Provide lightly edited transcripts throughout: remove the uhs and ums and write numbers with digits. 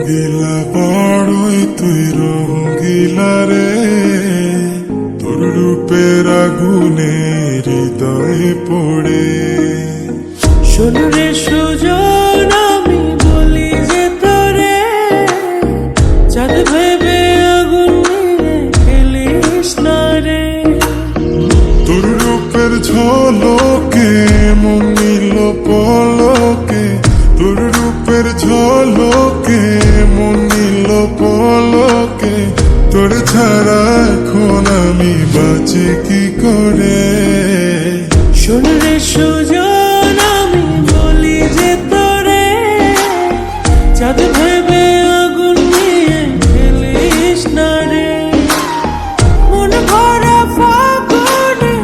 রঙ্গিলা বড়ই তুই রঙ্গিলা রে, তোর রূপের আগুনে হৃদয়ে পড়ে। শোন রে সুজন, আমি বলি যে তোরে, চাঁদ ভেবে আগুন নিয়ে খেলিস না রে। তোর রূপের ঝলকে মন নিল পলকে, তোর রূপের ঝলকে মন নিল পলকে। তোর ছাড়া এখন আমি বাঁচি কি করে। শোন রে সুজন, আমি বলি যে তোরে, চাঁদ ভেবে আগুন নিয়ে খেলিস না রে। মন ভরা ফাগুনে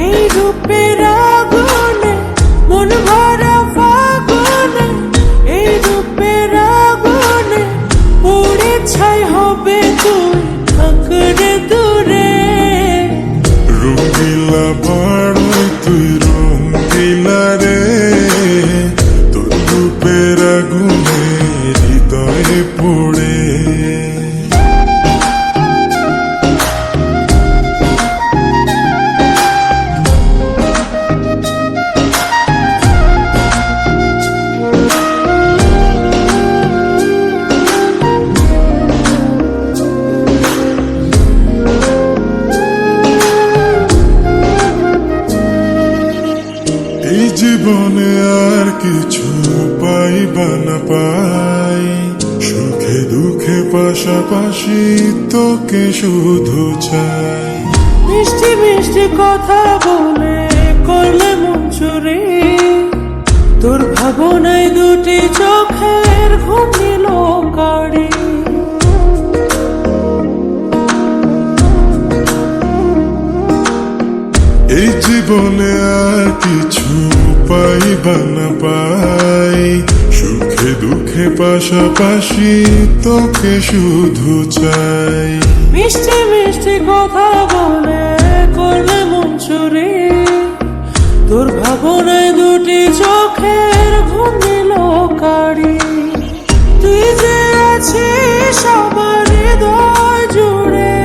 এই রূপের আগুনে, মন ভরা ফাগুনে এই রূপের আগুনে, পুড়ে ছাই হবে তুই থাকরে দূরে। রঙ্গিলা বড়ই তুই রঙ্গিলা রে, তোর রূপের আগুনে হৃদয়ে পড়ে। এই জীবনে আর কিছু পাইবা না পাই, সুখে দুঃখে পাশাপাশি তোকে শুধু চাই। মিষ্টি মিষ্টি কথা বলে করলে মন চুরি, তোর ভাবনায় দুটি চোখের ঘুম নিল গাড়ি। এই জীবনে আর কিছু পাইবা না পাই, সুখে দুঃখে পাশাপাশি তোকে শুধু চাই। মিষ্টি মিষ্টি কথা বলে করলে মন চুরি, তোর ভাবনায় দুটি চোখের ঘুম নিল গাড়ি। তুই যে আছিস আমার হৃদয় জুড়ে,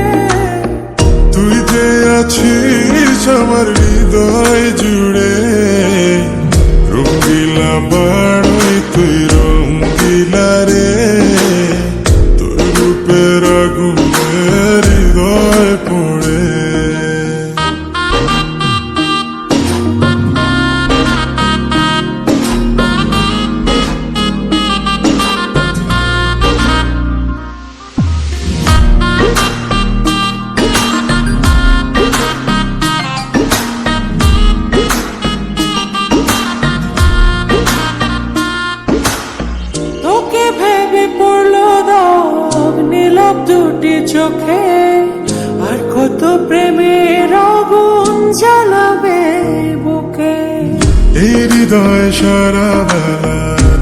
তুই যে আছিস আমার হৃদয় জুড়ে। রঙ্গিলা বড়ই তুই রঙ্গিলা রে, তোর রূপের আগুনে হৃদয় পড়ে। তোকে ভেবে পড়লো দাগ নীলব দুটি চোখে, আর কত প্রেমের আগুন জ্বালাবে বুকে। এই হৃদয় সারা বেলা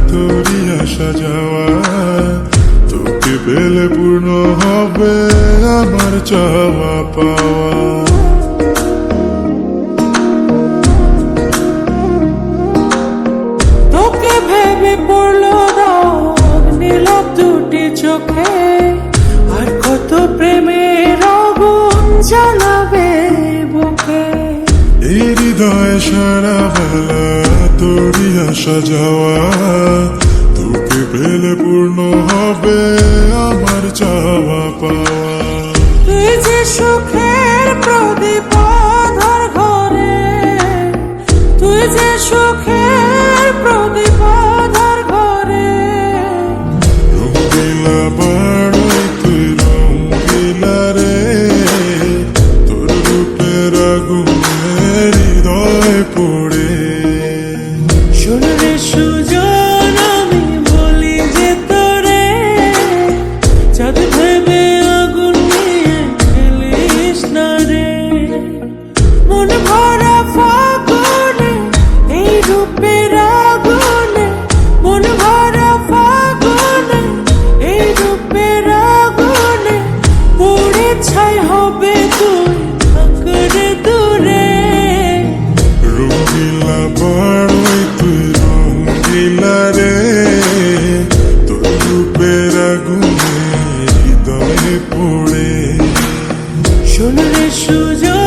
তোরই আসা যাওয়া, তোকে পেলে পূর্ণ হবে আমার চাওয়া পাওয়া। তোকে ভেবে পড়লো দাগ নীলব দুটি চোখে, আর কত প্রেমের আগুন জ্বালাবে বুকে। এই হৃদয় সারা বেলা তোরই আসা যাওয়া, তোকে পেলে পূর্ণ হবে আমার চাওয়া পাওয়া। তুই যে সুখের প্রদীপ আঁধার ঘরে, তুই যে সুখের প্রদীপ আঁধার ঘরে। রঙ্গিলা বড়ই তুই রঙ্গিলা রে, তোর রূপের আগুনে হৃদয় পড়ে। শোন রে সুজন, আমি বলি যে তোরে, চাঁদ ভেবে আগুন নিয়ে খেলিস শোন রে সুজন